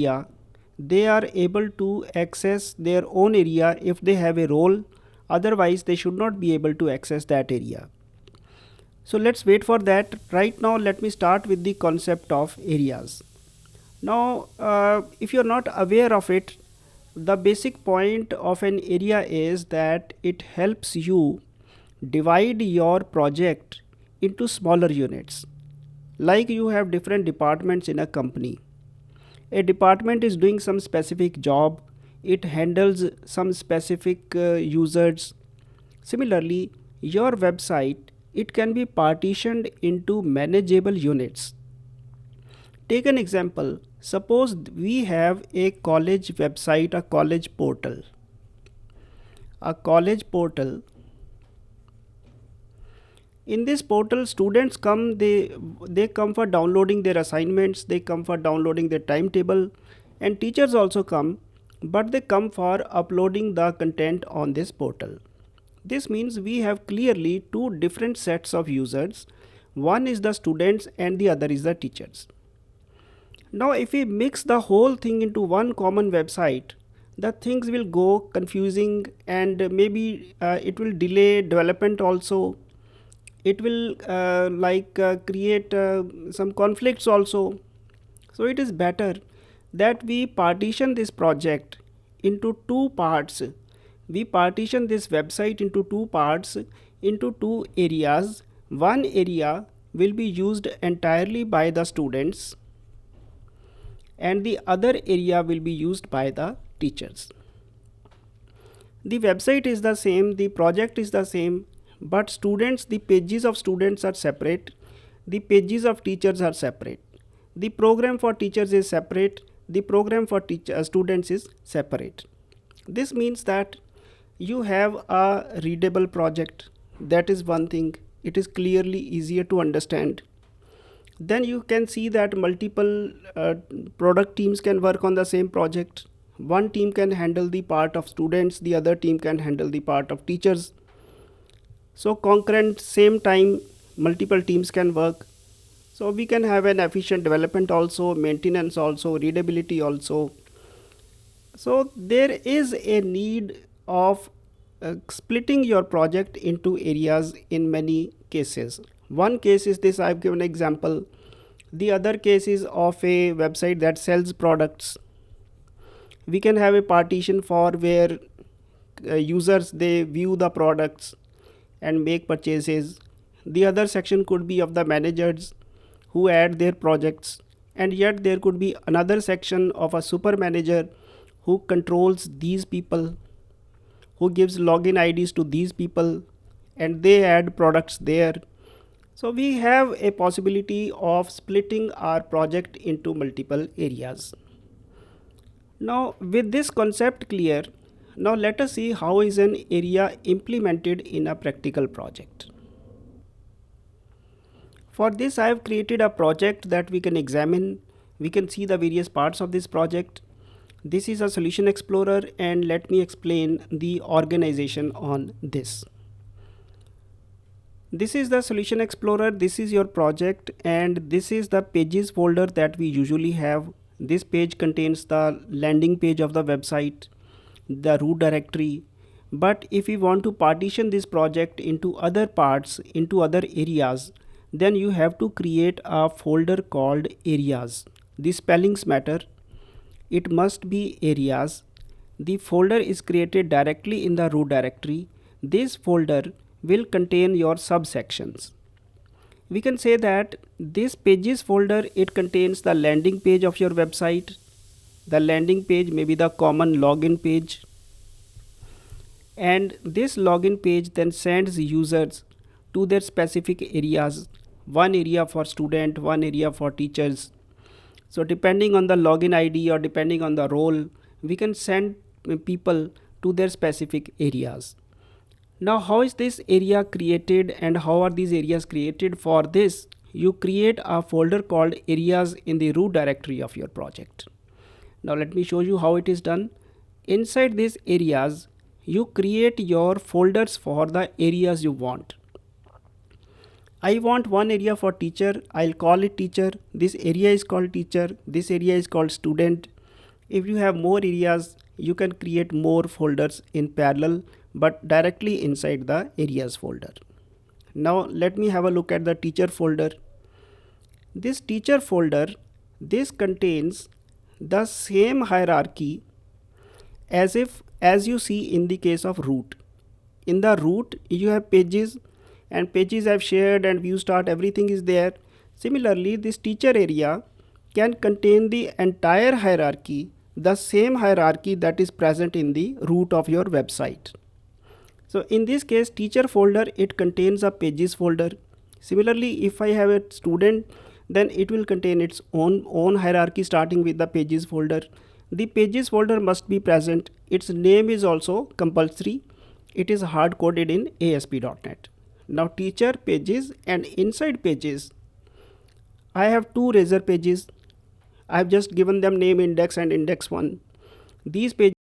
area, they are able to access their own area if they have a role. Otherwise, they should not be able to access that area. So let's wait for that. Right now, let me start with the concept of areas. Now, if you're not aware of it, the basic point of an area is that it helps you divide your project into smaller units. Like you have different departments in a company. A department is doing some specific job, it handles some specific users. Similarly, your website, it can be partitioned into manageable units. Take an example. Suppose we have a college website, a college portal. A college portal. In this portal, students come, they come for downloading their assignments, they come for downloading their timetable, and teachers also come, but they come for uploading the content on this portal. This means we have clearly two different sets of users. One is the students and the other is the teachers. Now, if we mix the whole thing into one common website, the things will go confusing, and maybe it will delay development also. It will create some conflicts also. So it is better that we partition this project into two parts. We partition this website into two parts, into two areas. One area will be used entirely by the students and the other area will be used by the teachers. The website is the same, the project is the same, but students, the pages of students are separate, the pages of teachers are separate. The program for teachers is separate, the program for students is separate. This means that you have a readable project. That is one thing. It is clearly easier to understand. Then you can see that multiple product teams can work on the same project. One team can handle the part of students, the other team can handle the part of teachers. So concurrent, same time, multiple teams can work. So we can have an efficient development also, maintenance also, readability also. So there is a need of splitting your project into areas in many cases. One case is this, I've given an example. The other case is of a website that sells products. We can have a partition for where users, they view the products and make purchases. The other section could be of the managers who add their projects, and yet there could be another section of a super manager who controls these people, who gives login IDs to these people, and they add products there. So we have a possibility of splitting our project into multiple areas. Now with this concept clear, now let us see how is an area implemented in a practical project. For this I have created a project that we can examine. We can see the various parts of this project. This is a solution explorer, and let me explain the organization on this. This is the solution explorer, this is your project, and this is the pages folder that we usually have. This page contains the landing page of the website, the root directory. But if we want to partition this project into other parts, into other areas, then you have to create a folder called areas. The spellings matter. It must be areas. The folder is created directly in the root directory. This folder will contain your subsections. We can say that this pages folder, it contains the landing page of your website. The landing page may be the common login page, and this login page then sends users to their specific areas. One area for student, one area for teachers. So depending on the login ID or depending on the role, we can send people to their specific areas. Now how is this area created and how are these areas created? For this, you create a folder called areas in the root directory of your project. Now let me show you how it is done. Inside these areas, you create your folders for the areas you want. I want one area for teacher, I'll call it teacher. This area is called teacher, this area is called student. If you have more areas, you can create more folders in parallel but directly inside the areas folder. Now let me have a look at the teacher folder. This teacher folder, this contains the same hierarchy as you see in the case of root. In the root you have pages, and pages have shared and view start, everything is there. Similarly, this teacher area can contain the entire hierarchy, the same hierarchy that is present in the root of your website. So in this case, teacher folder, it contains a pages folder. Similarly, if I have a student, then it will contain its own hierarchy starting with the pages folder. The pages folder must be present. Its name is also compulsory. It is hard coded in ASP.NET. Now teacher pages, and inside pages I have two Razor pages. I have just given them name index and index 1. These pages